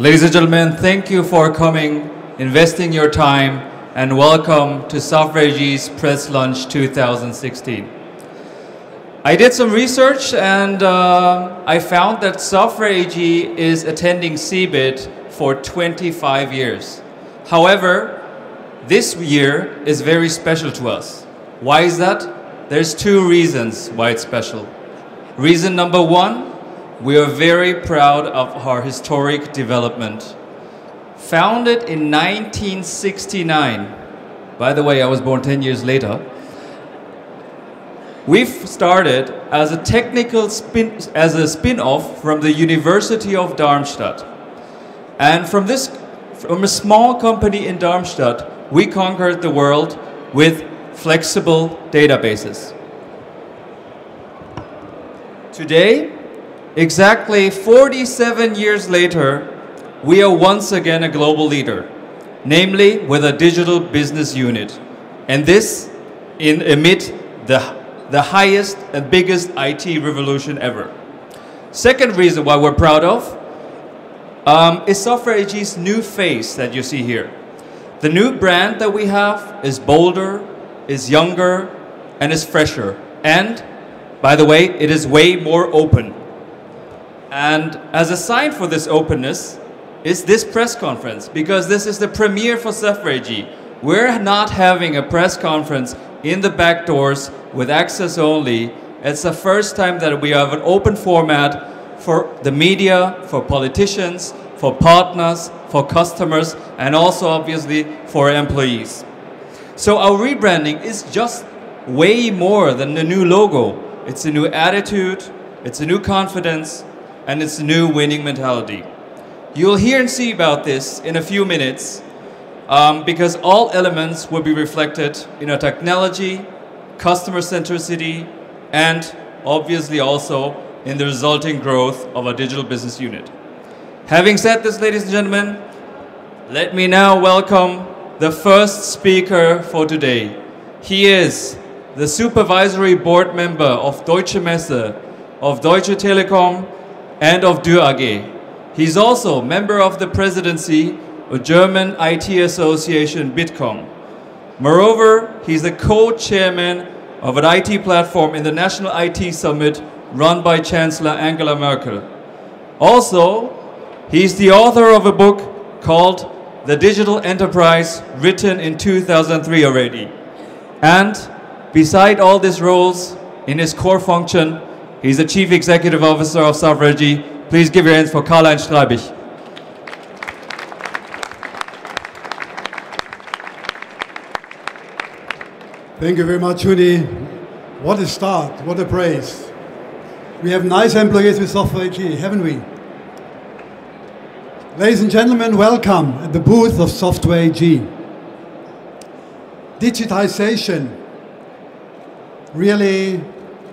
Ladies and gentlemen, thank you for coming, investing your time, and welcome to Software AG's Press Lunch 2016. I did some research and I found that Software AG is attending CeBIT for 25 years. However, this year is very special to us. Why is that? There's two reasons why it's special. Reason number one, we are very proud of our historic development. Founded in 1969, by the way, I was born 10 years later, we've started as a technical spin-off from the University of Darmstadt. And from a small company in Darmstadt, we conquered the world with flexible databases. Today, exactly 47 years later, we are once again a global leader, namely with a digital business unit. And this amid the highest and biggest IT revolution ever. Second reason why we're proud of is Software AG's new face that you see here. The new brand that we have is bolder, is younger, and is fresher. And, by the way, it is way more open. And as a sign for this openness is this press conference, because this is the premiere for Software AG. We're not having a press conference in the back doors with access only. It's the first time that we have an open format for the media, for politicians, for partners, for customers, and also obviously for employees. So our rebranding is just way more than the new logo. It's a new attitude, it's a new confidence, and it's a new winning mentality. You'll hear and see about this in a few minutes because all elements will be reflected in our technology, customer centricity, and obviously also in the resulting growth of our digital business unit. Having said this, ladies and gentlemen, let me now welcome the first speaker for today. He is the supervisory board member of Deutsche Messe, of Deutsche Telekom, and of Dürr AG. He's also member of the presidency of German IT association Bitkom. Moreover, he's the co-chairman of an IT platform in the National IT Summit run by Chancellor Angela Merkel. Also, he's the author of a book called The Digital Enterprise, written in 2003 already. And beside all these roles in his core function, he's the Chief Executive Officer of Software AG. Please give your hands for Karl-Heinz Streibich. Thank you very much, Uni. What a start, what a praise. We have nice employees with Software AG, haven't we? Ladies and gentlemen, welcome at the booth of Software AG. Digitization really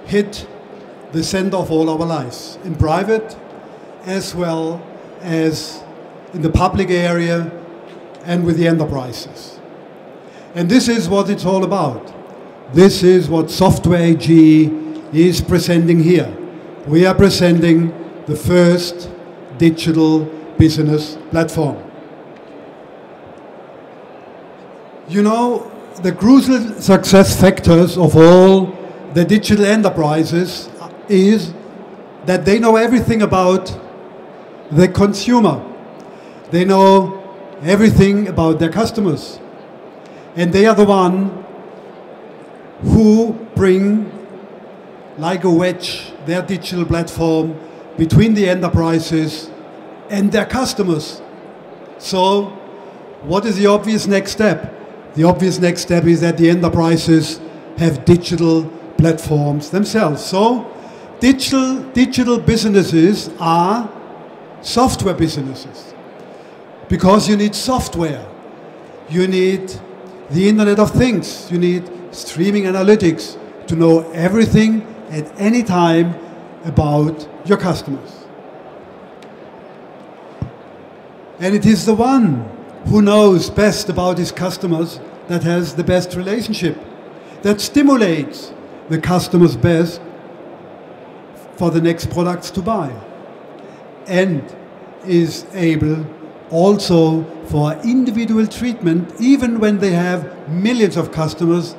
hit the center of all our lives, in private as well as in the public area and with the enterprises. And this is what it's all about. This is what Software AG is presenting here. We are presenting the first digital business platform. You know, the crucial success factors of all the digital enterprises is that they know everything about the consumer. They know everything about their customers. And they are the one who bring, like a wedge, their digital platform between the enterprises and their customers. So, what is the obvious next step? The obvious next step is that the enterprises have digital platforms themselves. So, digital businesses are software businesses. Because you need software. You need the Internet of Things. You need streaming analytics to know everything at any time about your customers. And it is the one who knows best about his customers that has the best relationship, that stimulates the customers best for the next products to buy, and is able also for individual treatment, even when they have millions of customers,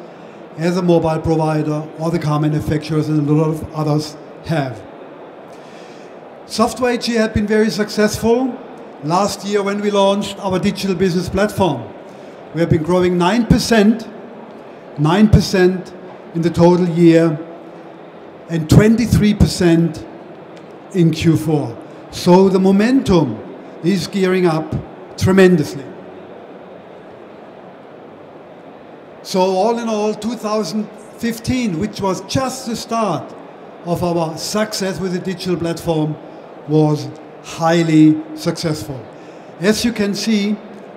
as a mobile provider or the car manufacturers and a lot of others have. Software AG had been very successful. Last year when we launched our Digital Business Platform, we have been growing 9% in the total year and 23% in Q4. So the momentum is gearing up tremendously. So all in all, 2015, which was just the start of our success with the digital platform, was highly successful. As you can see,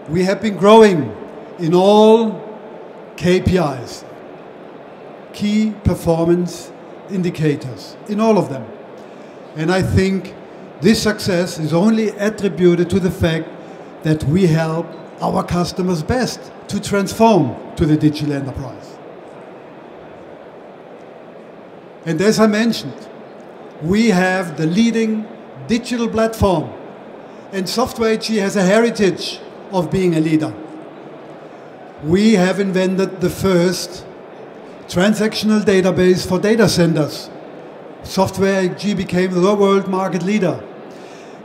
we have been growing in all KPIs, key performance indicators, in all of them. And I think this success is only attributed to the fact that we help our customers best to transform to the digital enterprise. And as I mentioned, we have the leading digital platform, and Software AG has a heritage of being a leader. We have invented the first transactional database for data centers. Software AG became the world market leader.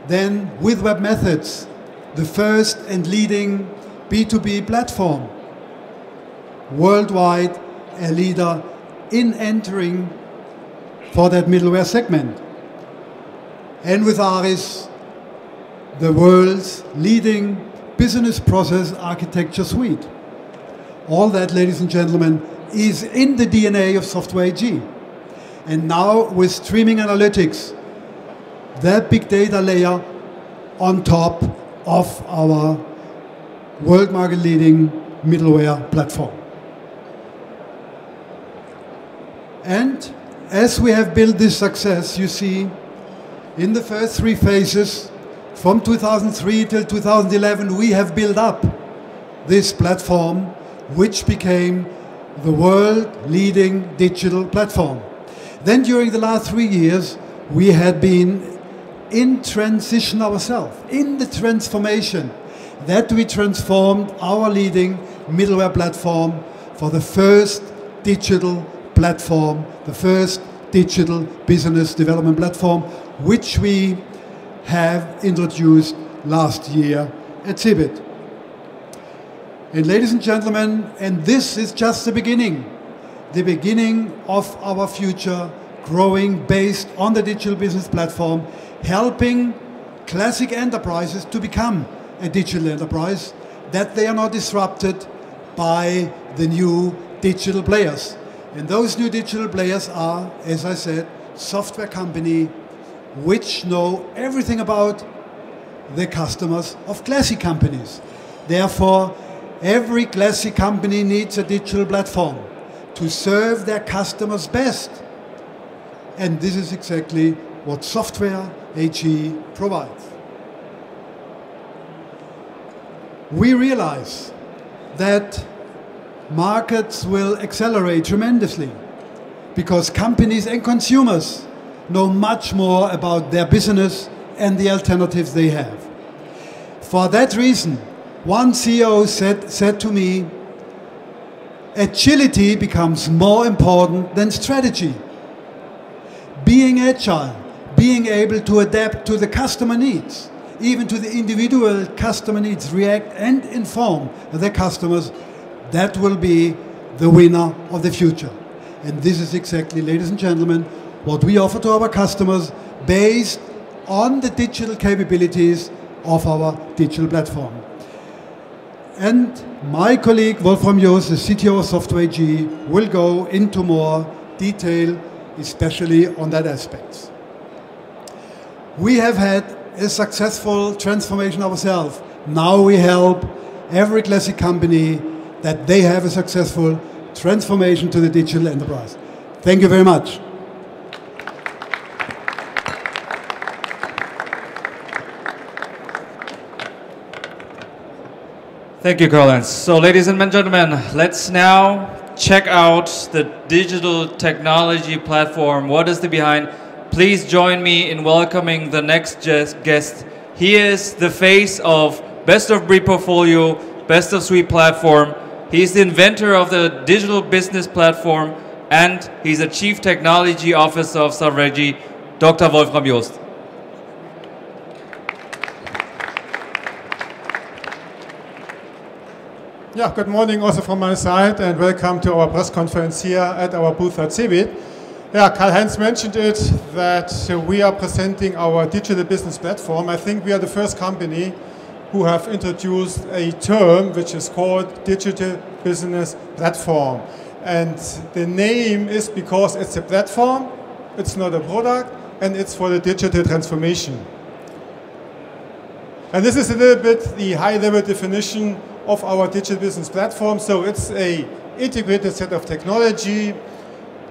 Then with Web Methods, the first and leading B2B platform. Worldwide, a leader in entering for that middleware segment. And with ihre, the world's leading business process architecture suite. All that, ladies and gentlemen, is in the DNA of Software AG. And now with streaming analytics, that big data layer on top of our world market leading middleware platform. And as we have built this success, you see, in the first three phases, from 2003 till 2011, we have built up this platform, which became the world leading digital platform. Then during the last 3 years, we had been in transition ourselves, in the transformation, that we transformed our leading middleware platform for the first digital platform, the first digital business development platform, which we have introduced last year at CeBIT. And ladies and gentlemen, and this is just the beginning of our future, growing based on the digital business platform, helping classic enterprises to become a digital enterprise, that they are not disrupted by the new digital players. And those new digital players are, as I said, software company which know everything about the customers of classic companies. Therefore, every classic company needs a digital platform to serve their customers best. And this is exactly what Software AG provides. We realize that markets will accelerate tremendously because companies and consumers know much more about their business and the alternatives they have. For that reason, one CEO said to me, agility becomes more important than strategy. Being agile, being able to adapt to the customer needs, even to the individual customer needs, react and inform their customers, that will be the winner of the future. And this is exactly, ladies and gentlemen, what we offer to our customers based on the digital capabilities of our digital platform. And my colleague Wolfram, Jost, the CTO of Software AG, will go into more detail, especially on that aspect. We have had a successful transformation ourselves. Now we help every classic company that they have a successful transformation to the digital enterprise. Thank you very much. Thank you, Karl-Heinz. So, ladies and gentlemen, let's now check out the digital technology platform. What is the behind? Please join me in welcoming the next guest. He is the face of best of breed portfolio, best of suite platform. He's the inventor of the Digital Business Platform, and he's the Chief Technology Officer of CeBIT, Dr. Wolfram Jost. Yeah, good morning also from my side, and welcome to our press conference here at our booth at CeBIT. Yeah, Karl-Heinz mentioned it, that we are presenting our Digital Business Platform. I think we are the first company who have introduced a term which is called Digital Business Platform. And the name is because it's a platform, it's not a product, and it's for the digital transformation. And this is a little bit the high-level definition of our Digital Business Platform. So it's an integrated set of technology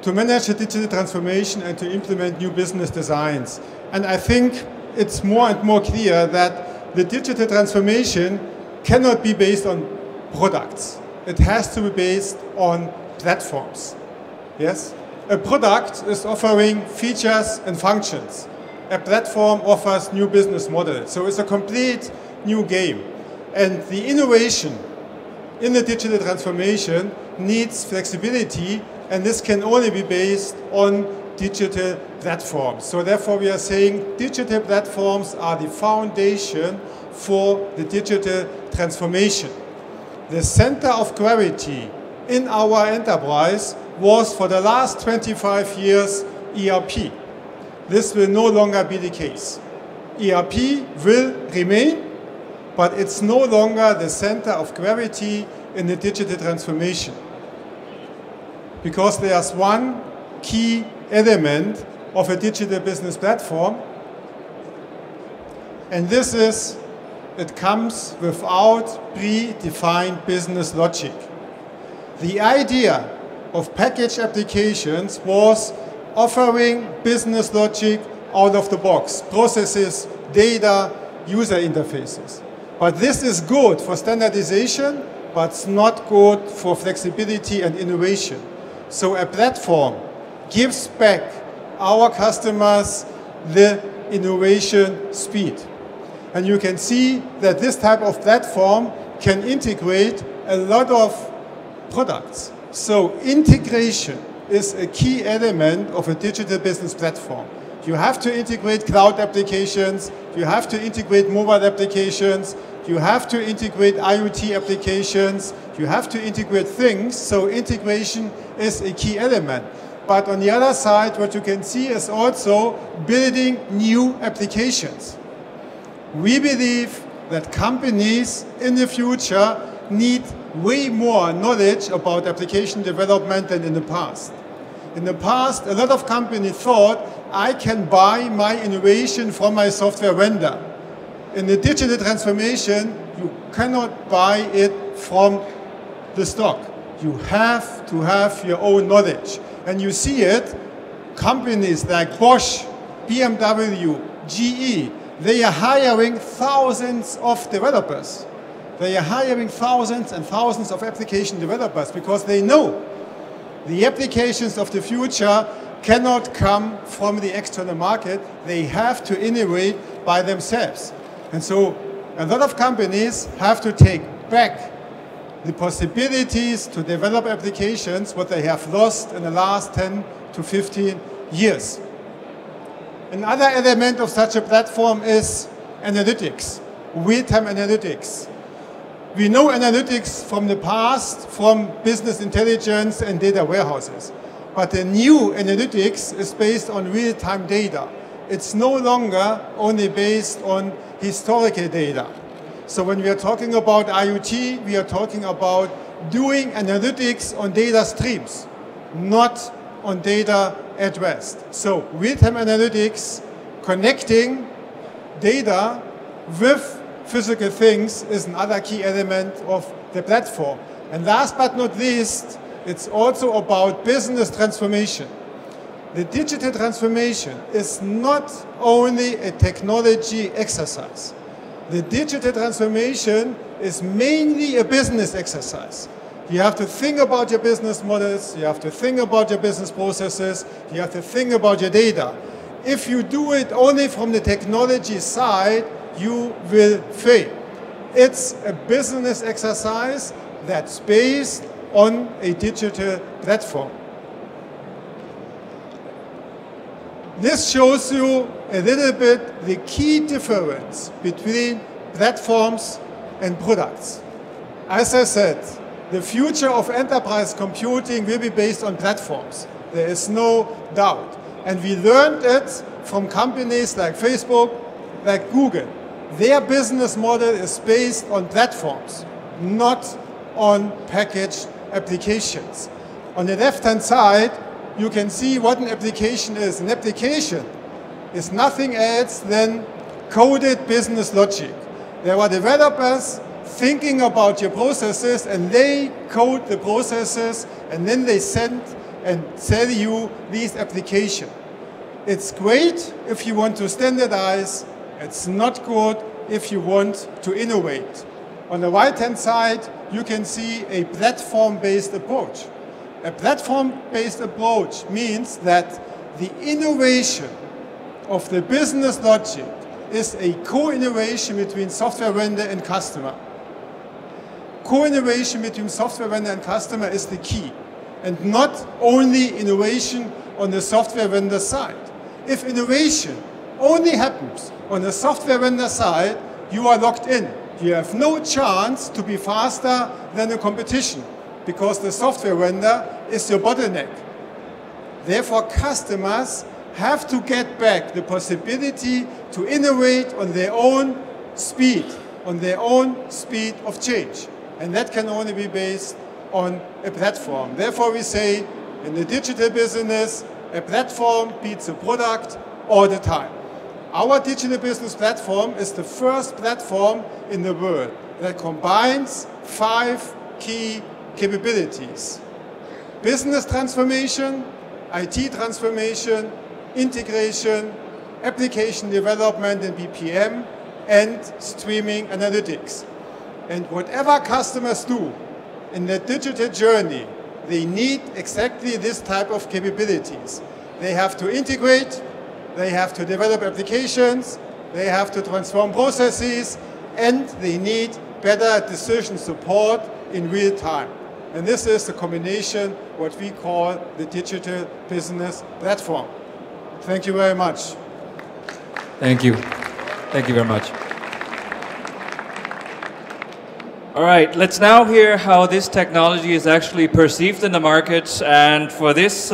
to manage the digital transformation and to implement new business designs. And I think it's more and more clear that the digital transformation cannot be based on products. It has to be based on platforms. Yes? A product is offering features and functions. A platform offers new business models. So it's a complete new game. And the innovation in the digital transformation needs flexibility, and this can only be based on digital platforms. So therefore we are saying digital platforms are the foundation for the digital transformation. The center of gravity in our enterprise was for the last 25 years ERP. This will no longer be the case. ERP will remain, but it's no longer the center of gravity in the digital transformation. Because there's one key element of a digital business platform, and this is, it comes without predefined business logic. The idea of packaged applications was offering business logic out of the box, processes, data, user interfaces. But this is good for standardization, but it's not good for flexibility and innovation. So a platform gives back our customers the innovation speed. And you can see that this type of platform can integrate a lot of products. So integration is a key element of a digital business platform. You have to integrate cloud applications, you have to integrate mobile applications, you have to integrate IoT applications, you have to integrate things, so integration is a key element. But on the other side, what you can see is also building new applications. We believe that companies in the future need way more knowledge about application development than in the past. In the past, a lot of companies thought, I can buy my innovation from my software vendor. In the digital transformation, you cannot buy it from the stock. You have to have your own knowledge. And you see it, companies like Bosch, BMW, GE, they are hiring thousands of developers. They are hiring thousands and thousands of application developers because they know the applications of the future cannot come from the external market. They have to innovate by themselves. And so a lot of companies have to take back the possibilities to develop applications what they have lost in the last 10 to 15 years. Another element of such a platform is analytics, real-time analytics. We know analytics from the past, from business intelligence and data warehouses. But the new analytics is based on real-time data. It's no longer only based on historical data. So when we are talking about IoT, we are talking about doing analytics on data streams, not on data at rest. So real-time analytics, connecting data with physical things is another key element of the platform. And last but not least, it's also about business transformation. The digital transformation is not only a technology exercise. The digital transformation is mainly a business exercise. You have to think about your business models, you have to think about your business processes, you have to think about your data. If you do it only from the technology side, you will fail. It's a business exercise that's based on a digital platform. This shows you a little bit the key difference between platforms and products. As I said, the future of enterprise computing will be based on platforms. There is no doubt. And we learned it from companies like Facebook, like Google. Their business model is based on platforms, not on packaged applications. On the left-hand side, you can see what an application is. An application is nothing else than coded business logic. There are developers thinking about your processes, and they code the processes, and then they send and sell you these applications. It's great if you want to standardize. It's not good if you want to innovate. On the right-hand side, you can see a platform-based approach. A platform-based approach means that the innovation of the business logic is a co-innovation between software vendor and customer. Co-innovation between software vendor and customer is the key, and not only innovation on the software vendor side. If innovation only happens on the software vendor side, you are locked in. You have no chance to be faster than the competition, because the software vendor is your bottleneck. Therefore, customers have to get back the possibility to innovate on their own speed of change. And that can only be based on a platform. Therefore, we say in the digital business, a platform beats a product all the time. Our digital business platform is the first platform in the world that combines 5 key capabilities: business transformation, IT transformation, integration, application development and BPM, and streaming analytics. And whatever customers do in their digital journey, they need exactly this type of capabilities. They have to integrate, they have to develop applications, they have to transform processes, and they need better decision support in real time. And this is the combination, what we call the digital business platform. Thank you very much. Thank you. Thank you very much. All right, let's now hear how this technology is actually perceived in the market, and for this,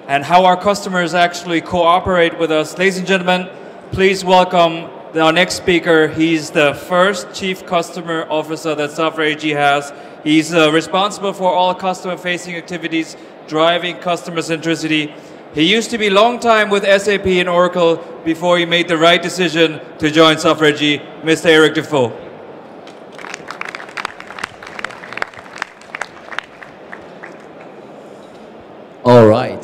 and how our customers actually cooperate with us. Ladies and gentlemen, please welcome our next speaker. He's the first Chief Customer Officer that Software AG has. He's responsible for all customer-facing activities, driving customer centricity. He used to be long time with SAP and Oracle before he made the right decision to join Software AG, Mr. Eric Duffaut. All right.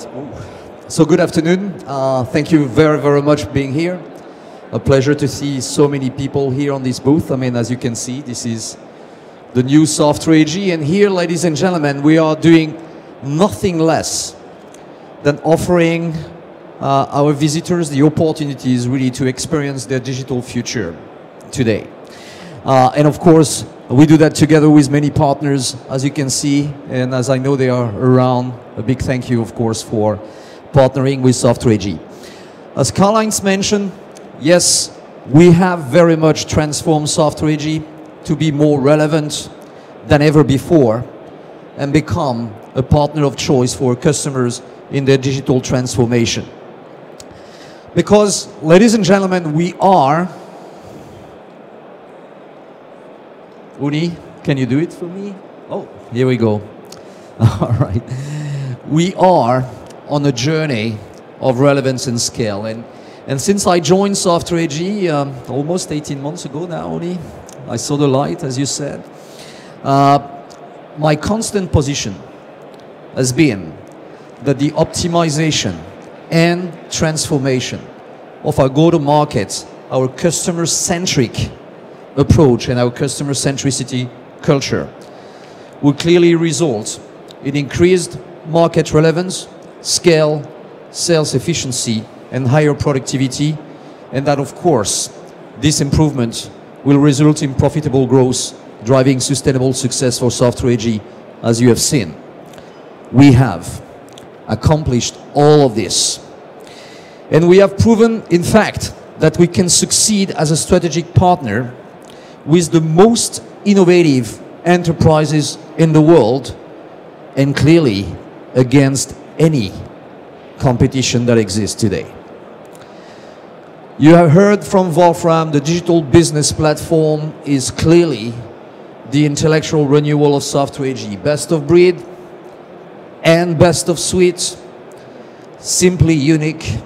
So good afternoon. Thank you very, very much for being here. A pleasure to see so many people here on this booth. I mean, as you can see, this is the new Software AG. And here, ladies and gentlemen, we are doing nothing less than offering our visitors the opportunities really to experience their digital future today. And of course, we do that together with many partners, as you can see, and as I know they are around. A big thank you, of course, for partnering with Software AG. As Karl-Heinz mentioned, yes, we have very much transformed Software AG to be more relevant than ever before and become a partner of choice for customers in their digital transformation. Because, ladies and gentlemen, we are... Uni, can you do it for me? Oh, here we go. All right. We are on a journey of relevance and scale. And since I joined Software AG almost 18 months ago now, Uni, I saw the light, as you said. My constant position has been that the optimization and transformation of our go-to-market, our customer-centric approach and our customer centricity culture will clearly result in increased market relevance, scale, sales efficiency, and higher productivity. And that, of course, this improvement will result in profitable growth, driving sustainable success for Software AG, as you have seen. We have accomplished all of this. And we have proven, in fact, that we can succeed as a strategic partner with the most innovative enterprises in the world, and clearly against any competition that exists today. You have heard from Wolfram, the Digital Business Platform is clearly the intellectual renewal of Software AG. Best of breed and best of suite, simply unique.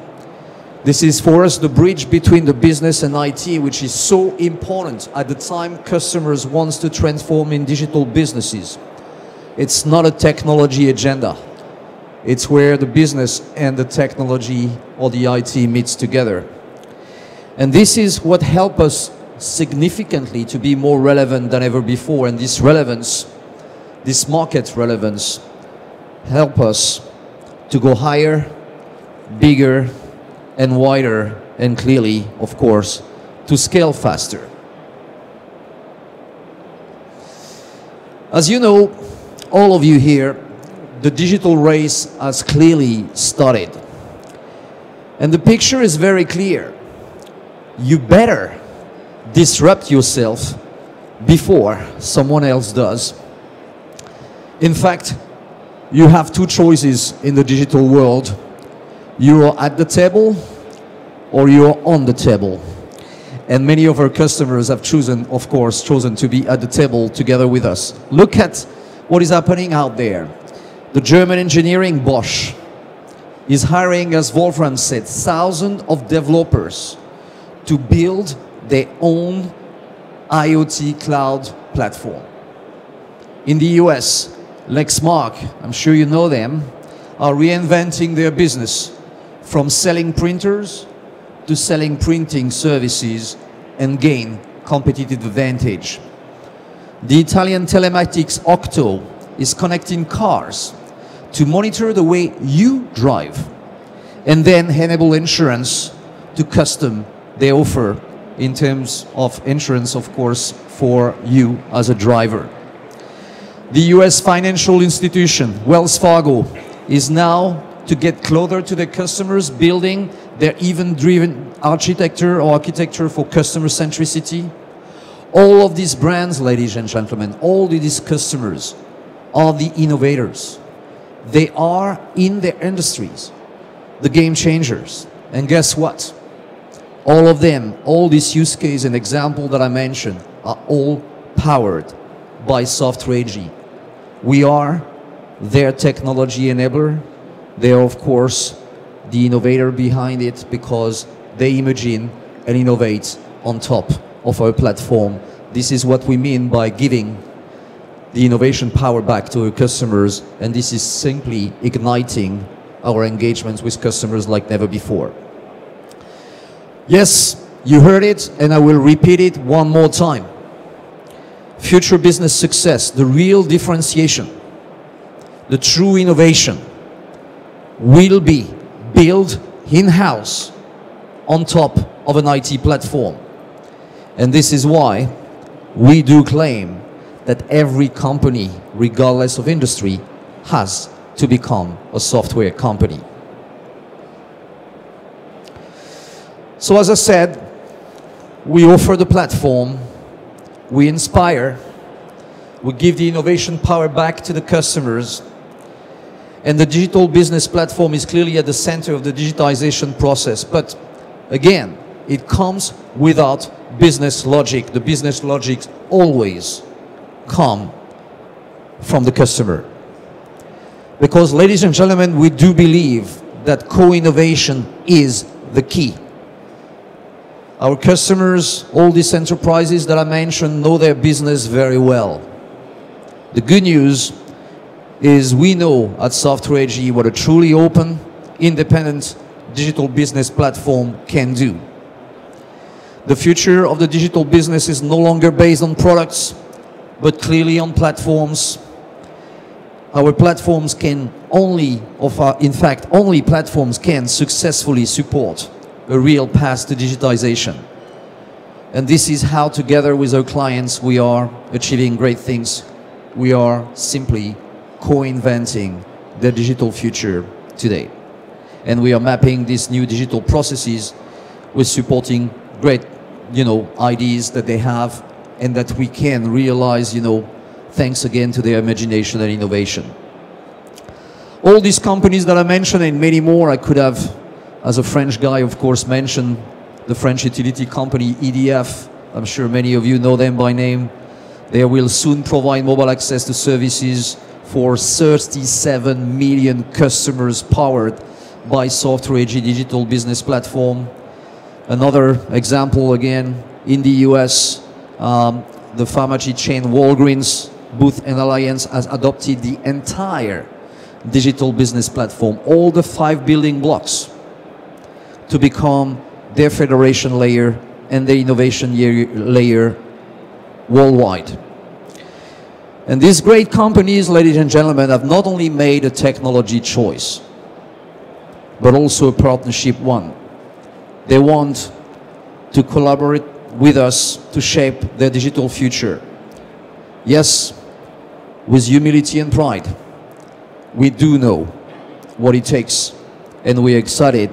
This is for us the bridge between the business and IT, which is so important at the time customers want to transform in digital businesses. It's not a technology agenda. It's where the business and the technology or the IT meets together. And this is what helps us significantly to be more relevant than ever before. And this relevance, this market relevance, help us to go higher, bigger, and wider, and clearly, of course, to scale faster. As you know, all of you here, the digital race has clearly started. And the picture is very clear. You better disrupt yourself before someone else does. In fact, you have two choices in the digital world. You are at the table or you are on the table. And many of our customers have chosen, of course, to be at the table together with us. Look at what is happening out there. The German engineering Bosch is hiring, as Wolfram said, thousands of developers to build their own IoT cloud platform. In the US, Lexmark, I'm sure you know them, are reinventing their business from selling printers to selling printing services and gain competitive advantage. The Italian telematics Octo is connecting cars to monitor the way you drive and then enable insurance to custom their offer in terms of insurance, of course, for you as a driver. The US financial institution, Wells Fargo, is now to get closer to their customers, building their event-driven architecture for customer centricity. All of these brands, ladies and gentlemen, all these customers are the innovators. They are, in their industries, the game changers. And guess what? All of them, all these use cases and examples that I mentioned are all powered by Software AG. We are their technology enabler. They are, of course, the innovator behind it because they imagine and innovate on top of our platform. This is what we mean by giving the innovation power back to our customers, and this is simply igniting our engagements with customers like never before. Yes, you heard it, and I will repeat it one more time. Future business success, the real differentiation, the true innovation will be built in-house on top of an IT platform. And this is why we do claim that every company, regardless of industry, has to become a software company. So as I said, we offer the platform, we inspire, we give the innovation power back to the customers, and the digital business platform is clearly at the center of the digitization process. But again, it comes without business logic. The business logic always comes from the customer. Because, ladies and gentlemen, we do believe that co-innovation is the key. Our customers, all these enterprises that I mentioned, know their business very well. The good news is we know at Software AG what a truly open, independent digital business platform can do. The future of the digital business is no longer based on products, but clearly on platforms. Our platforms can only, in fact, only platforms can successfully support a real path to digitization. And this is how, together with our clients, we are achieving great things. We are simply co-inventing the digital future today. And we are mapping these new digital processes with supporting great, ideas that they have and that we can realize, thanks again to their imagination and innovation. All these companies that I mentioned and many more, I could have, as a French guy, of course, mentioned the French utility company EDF. I'm sure many of you know them by name. They will soon provide mobile access to services for 37 million customers powered by Software AG Digital Business Platform. Another example again, in the US, the pharmacy chain Walgreens, Booth and Alliance has adopted the entire digital business platform, all the 5 building blocks, to become their federation layer and their innovation layer worldwide. And these great companies, ladies and gentlemen, have not only made a technology choice, but also a partnership one. They want to collaborate with us to shape their digital future. Yes, with humility and pride. We do know what it takes, and we're excited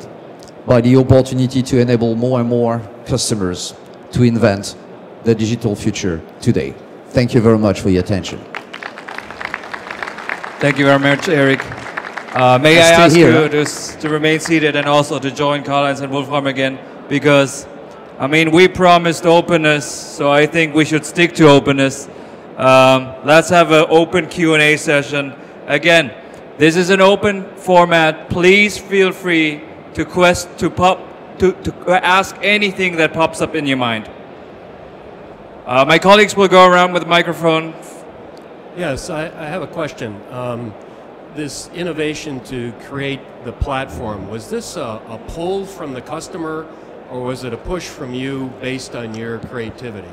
by the opportunity to enable more and more customers to invent the digital future today. Thank you very much for your attention. Thank you very much, Eric. May I ask you to remain seated and also to join Karl-Heinz and Wolfram again, because, we promised openness, so I think we should stick to openness. Let's have an open Q&A session. Again, this is an open format. Please feel free to ask anything that pops up in your mind. My colleagues will go around with the microphone. Yes, I have a question. This innovation to create the platform, was this a pull from the customer, or was it a push from you based on your creativity?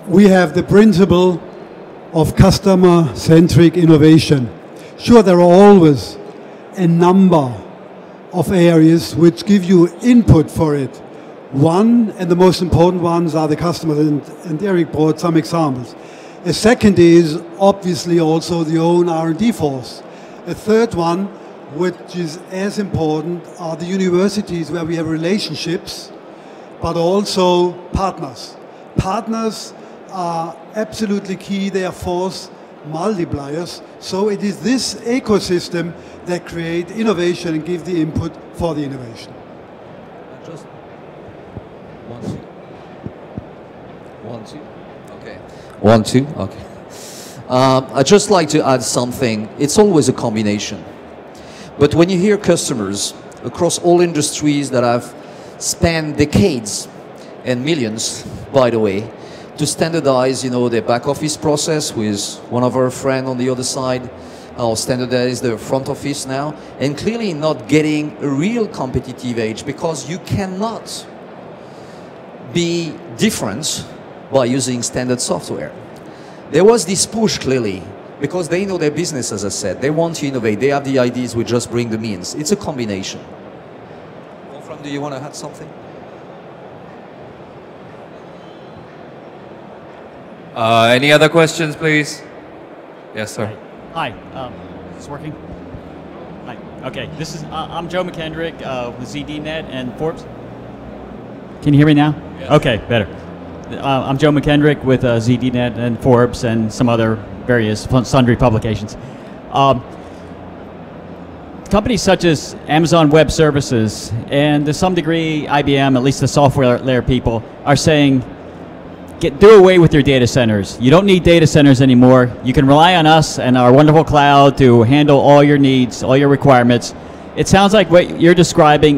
We have the principle of customer-centric innovation. Sure, there are always a number of areas which give you input for it. One, and the most important ones, are the customers, and Eric brought some examples. A second is obviously also the own R&D force. A third one, which is as important, are the universities where we have relationships, but also partners. Partners are absolutely key. They are force multipliers. So it is this ecosystem that create innovation and give the input for the innovation. Just one, two. Okay. 1, 2. Okay. I'd just like to add something. It's always a combination. But when you hear customers across all industries that have spent decades and millions, by the way, to standardize, their back office process with one of our friends on the other side, or standardize their front office now, and clearly not getting a real competitive edge, because you cannot be different by using standard software. There was this push clearly, because they know their business, as I said. They want to innovate. They have the ideas, we just bring the means. It's a combination. Wolfram, do you want to add something? Any other questions, please? Yes, sir. Hi. Is this working? Hi. Okay. This is I'm Joe McKendrick with ZDNet and Forbes. Can you hear me now? Yes. Okay, better. I'm Joe McKendrick with ZDNet and Forbes and some other various sundry publications. Companies such as Amazon Web Services and to some degree IBM, at least the software layer people, are saying, do away with your data centers. You don't need data centers anymore. You can rely on us and our wonderful cloud to handle all your needs, all your requirements. It sounds like what you're describing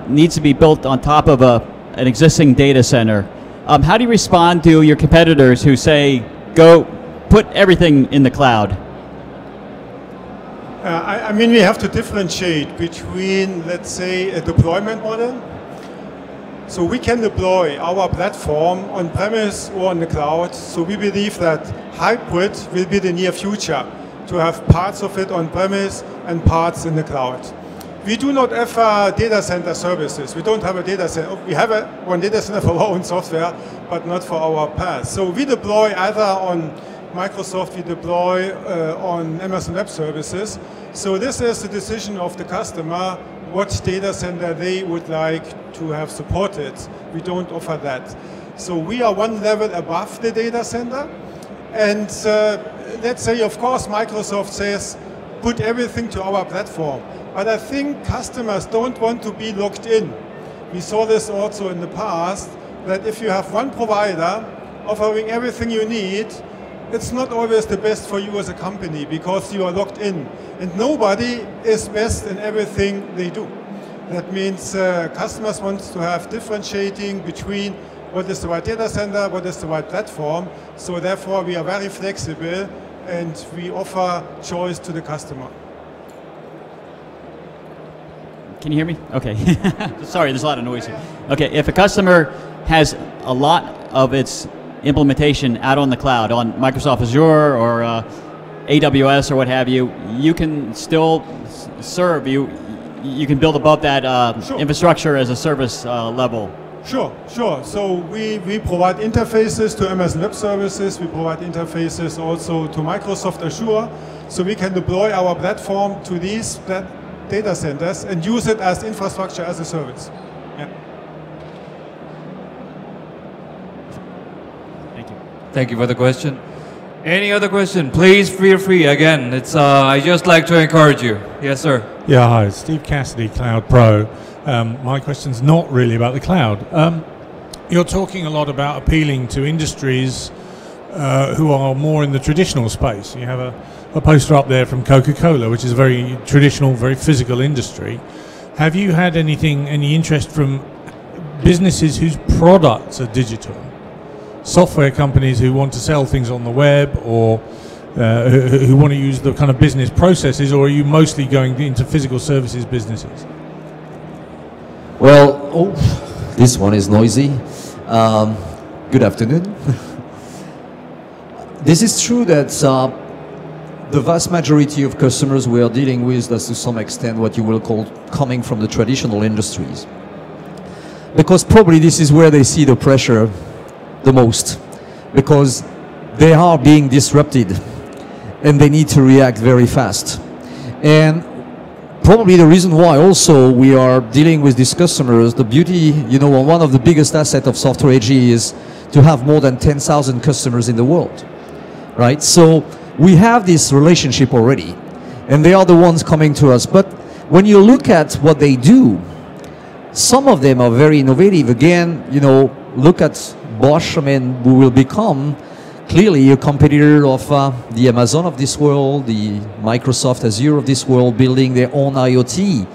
needs to be built on top of an existing data center. How do you respond to your competitors who say, go put everything in the cloud? We have to differentiate between, let's say, a deployment model. So we can deploy our platform on-premise or on the cloud. So we believe that hybrid will be the near future, to have parts of it on-premise and parts in the cloud. We do not offer data center services. We don't have a data center. We have one data center for our own software, but not for our PaaS. So we deploy either on Microsoft, we deploy on Amazon Web Services. So this is the decision of the customer, what data center they would like to have supported. We don't offer that. So we are one level above the data center. And let's say, of course, Microsoft says, put everything to our platform. But I think customers don't want to be locked in. We saw this also in the past, that if you have one provider offering everything you need, it's not always the best for you as a company because you are locked in. And nobody is best in everything they do. That means customers want to have differentiating between what is the right data center, what is the right platform. So therefore we are very flexible and we offer choice to the customer. Can you hear me? Okay. Sorry, there's a lot of noise here. Okay, if a customer has a lot of its implementation out on the cloud, on Microsoft Azure or AWS or what have you, you can still serve, you can build above that Sure. infrastructure as a service level. Sure, sure. So we provide interfaces to Amazon Web Services. We provide interfaces also to Microsoft Azure. So we can deploy our platform to these data centers and use it as infrastructure as a service. Yeah. Thank you. Thank you for the question. Any other question? Please feel free. Again, it's I just like to encourage you. Yes, sir. Yeah, hi, Steve Cassidy, Cloud Pro. My question's not really about the cloud. You're talking a lot about appealing to industries who are more in the traditional space. You have a poster up there from Coca-Cola, which is a very traditional, very physical industry. Have you had any interest from businesses whose products are digital? Software companies who want to sell things on the web, or who want to use the kind of business processes, or are you mostly going into physical services businesses? Well, this one is noisy. Good afternoon. This is true that the vast majority of customers we are dealing with, that's to some extent what you will call coming from the traditional industries. Because probably this is where they see the pressure the most, because they are being disrupted and they need to react very fast. And probably the reason why also we are dealing with these customers, the beauty, one of the biggest assets of Software AG is to have more than 10,000 customers in the world, right? So we have this relationship already, and they are the ones coming to us. But when you look at what they do, some of them are very innovative. Again, look at Bosch. I mean, we will become clearly a competitor of the Amazon of this world, the Microsoft Azure of this world, building their own IoT,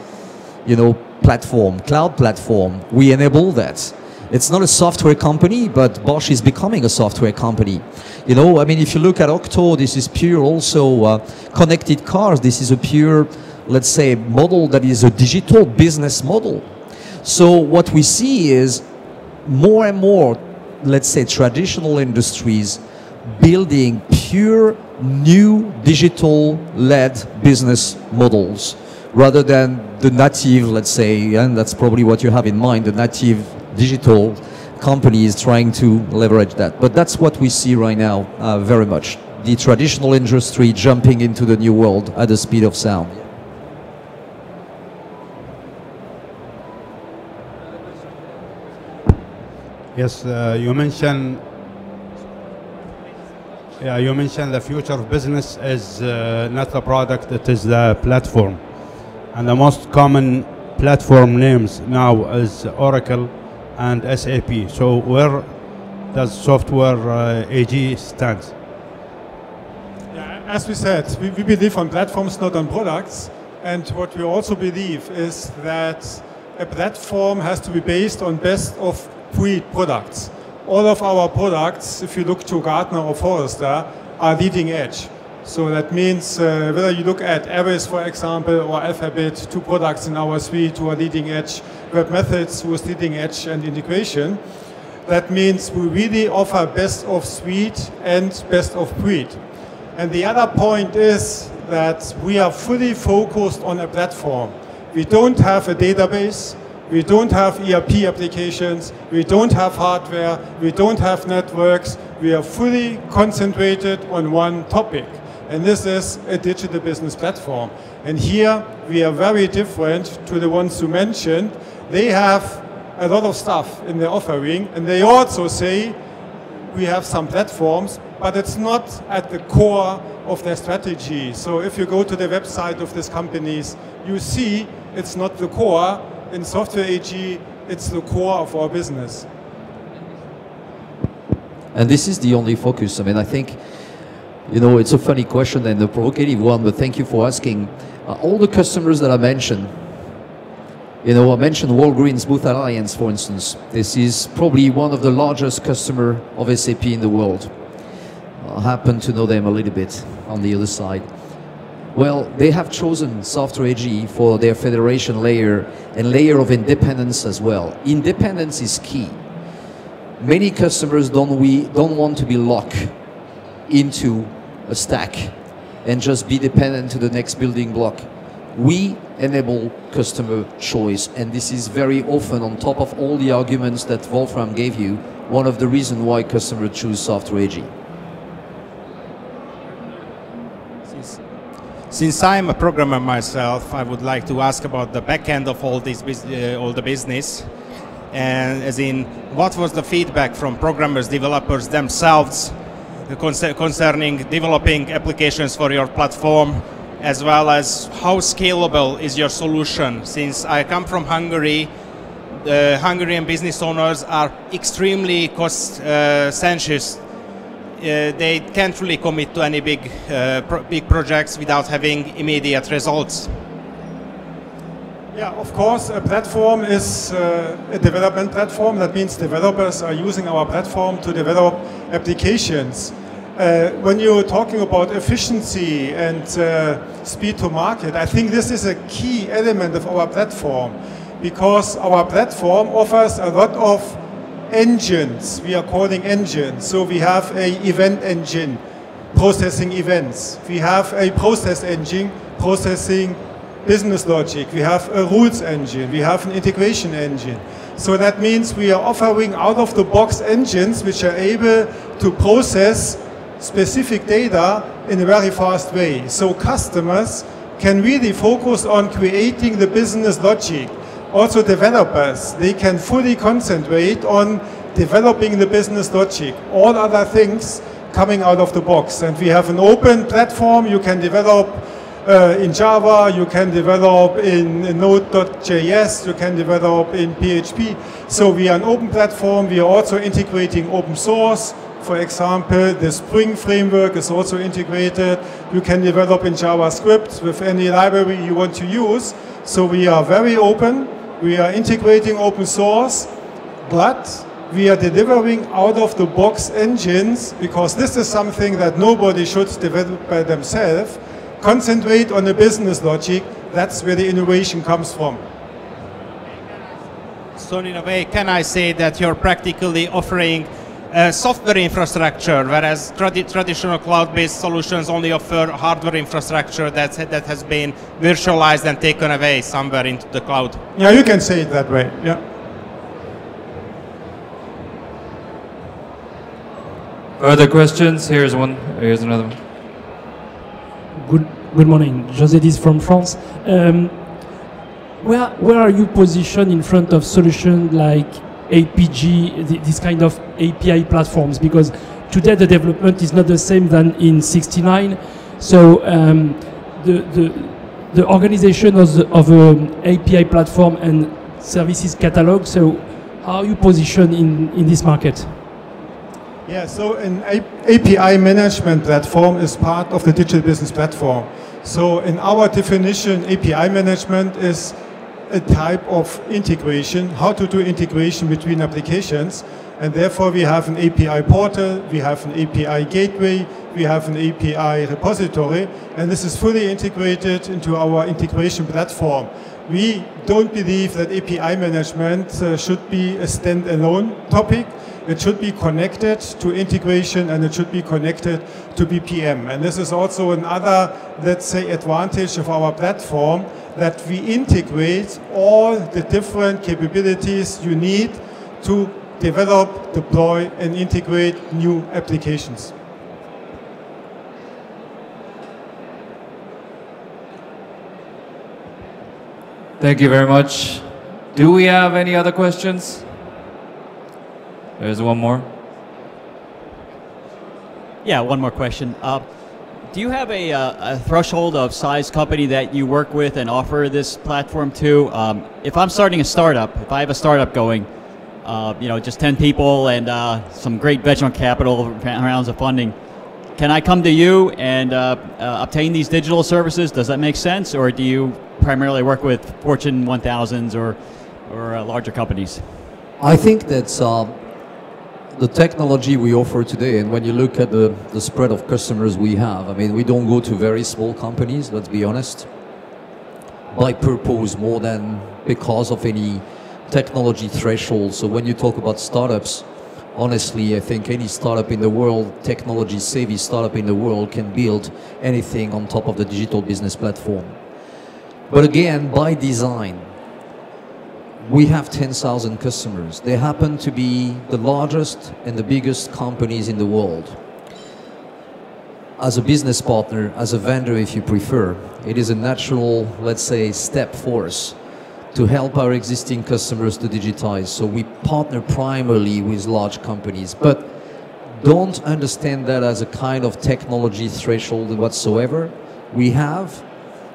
platform, cloud platform. We enable that. It's not a software company, but Bosch is becoming a software company. If you look at Octo, this is pure also connected cars. This is a pure, let's say, model that is a digital business model. So what we see is more and more, let's say, traditional industries building pure new digital-led business models rather than the native, let's say, and that's probably what you have in mind, the native digital companies trying to leverage that. But that's what we see right now very much. The traditional industry jumping into the new world at the speed of sound. Yes, you mentioned the future of business is not the product, it is the platform. And the most common platform names now is Oracle and SAP. So where does Software AG stand? Yeah, as we said, we believe on platforms, not on products. And what we also believe is that a platform has to be based on best of breed products. All of our products, if you look to Gartner or Forrester, are leading edge. So that means whether you look at Aries, for example, or Alphabet, two products in our suite who are leading edge, Web Methods, who is leading edge, and integration. That means we really offer best of suite and best of breed. And the other point is that we are fully focused on a platform. We don't have a database. We don't have ERP applications. We don't have hardware. We don't have networks. We are fully concentrated on one topic. And this is a digital business platform. And here we are very different to the ones you mentioned. They have a lot of stuff in their offering, and they also say we have some platforms, but it's not at the core of their strategy. So if you go to the website of these companies, you see it's not the core. In Software AG, it's the core of our business. And this is the only focus. I mean, I think, you know, it's a funny question and a provocative one, but thank you for asking. All the customers that I mentioned, you know, I mentioned Walgreens Booth Alliance, for instance. This is probably one of the largest customers of SAP in the world. I happen to know them a little bit on the other side. Well, they have chosen Software AG for their federation layer and layer of independence as well. Independence is key. Many customers don't want to be locked into a stack and just be dependent to the next building block. We enable customer choice, and this is very often on top of all the arguments that Wolfram gave you, one of the reasons why customers choose Software AG. Since I'm a programmer myself, I would like to ask about the back end of all this all the business, and as in, what was the feedback from programmers, developers themselves concerning developing applications for your platform, as well as how scalable is your solution? Since I come from Hungary, the Hungarian business owners are extremely cost conscious. They can't really commit to any big projects without having immediate results. Yeah, of course, a platform is a development platform. That means developers are using our platform to develop applications. When you're talking about efficiency and speed to market, I think this is a key element of our platform, because our platform offers a lot of engines. We are calling engines. So we have an event engine processing events. We have a process engine processing business logic. We have a rules engine. We have an integration engine. So that means we are offering out-of-the-box engines which are able to process specific data in a very fast way. So customers can really focus on creating the business logic. Also developers, they can fully concentrate on developing the business logic. All other things coming out of the box. And we have an open platform. You can develop in Java, you can develop in Node.js, you can develop in PHP. So we are an open platform. We are also integrating open source. For example, the Spring framework is also integrated. You can develop in JavaScript with any library you want to use. So we are very open. We are integrating open source, but we are delivering out-of-the-box engines, because this is something that nobody should develop by themselves. Concentrate on the business logic. That's where the innovation comes from. So in a way, can I say that you're practically offering software infrastructure, whereas traditional cloud-based solutions only offer hardware infrastructure that has been virtualized and taken away somewhere into the cloud? Yeah, you can say it that way. Yeah. Further questions? Here's one. Here's another one. Good morning. José Diz from France. Where are you positioned in front of solutions like APG, this kind of API platforms? Because today the development is not the same than in '69. So the organization of an API platform and services catalog. So how are you positioned in this market? Yeah, so an API management platform is part of the Digital Business Platform. So in our definition, API management is a type of integration, how to do integration between applications, and therefore we have an API portal, we have an API gateway, we have an API repository, and this is fully integrated into our integration platform. We don't believe that API management should be a standalone topic. It should be connected to integration, and it should be connected to BPM. And this is also another, let's say, advantage of our platform, that we integrate all the different capabilities you need to develop, deploy, and integrate new applications. Thank you very much. Do we have any other questions? There's one more. Yeah, one more question. Do you have a threshold of size company that you work with and offer this platform to? If I'm starting a startup, if I have a startup going, you know, just 10 people and some great venture capital rounds of funding, can I come to you and obtain these digital services? Does that make sense? Or do you primarily work with Fortune 1000s or larger companies? I think that's the technology we offer today, and when you look at the spread of customers we have, I mean, we don't go to very small companies, let's be honest, by purpose more than because of any technology threshold. So when you talk about startups, honestly, I think any startup in the world, technology savvy startup in the world, can build anything on top of the digital business platform. But again, by design, we have 10,000 customers. They happen to be the largest and the biggest companies in the world. As a business partner, as a vendor if you prefer, it is a natural, let's say, step for us to help our existing customers to digitize. So we partner primarily with large companies, but don't understand that as a kind of technology threshold whatsoever. We have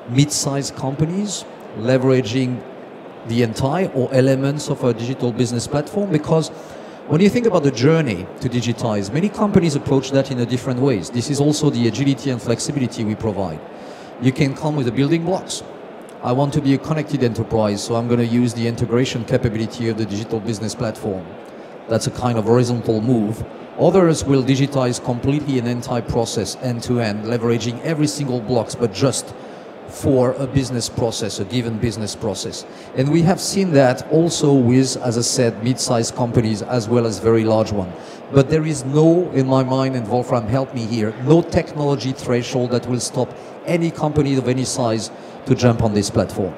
mid-sized companies leveraging the entire or elements of our digital business platform, because when you think about the journey to digitize, many companies approach that in a different ways. This is also the agility and flexibility we provide. You can come with the building blocks. I want to be a connected enterprise, so I'm going to use the integration capability of the digital business platform. That's a kind of horizontal move. Others will digitize completely an entire process end-to-end, leveraging every single blocks, but just for a business process, a given business process. And we have seen that also with, as I said, mid-sized companies as well as very large ones. But there is no, in my mind, and Wolfram help me here, no technology threshold that will stop any company of any size to jump on this platform.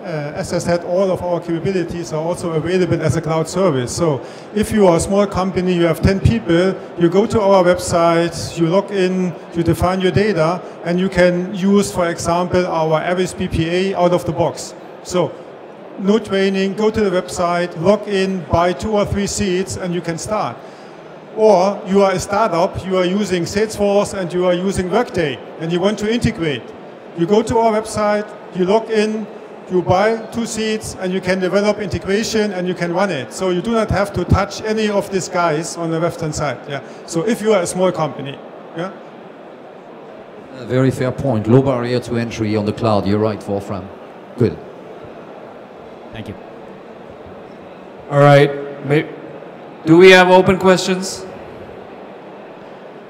As I said, all of our capabilities are also available as a cloud service. So if you are a small company, you have 10 people, you go to our website, you log in, you define your data, and you can use, for example, our Avis BPA out of the box. So no training, go to the website, log in, buy 2 or 3 seats, and you can start. Or you are a startup, you are using Salesforce and you are using Workday, and you want to integrate. You go to our website, you log in, you buy 2 seats, and you can develop integration and you can run it. So you do not have to touch any of these guys on the left-hand side. Yeah. So if you are a small company. Yeah. A very fair point. Low barrier to entry on the cloud. You're right, Wolfram. Good. Thank you. All right. Do we have open questions?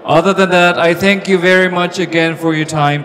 Other than that, I thank you very much again for your time.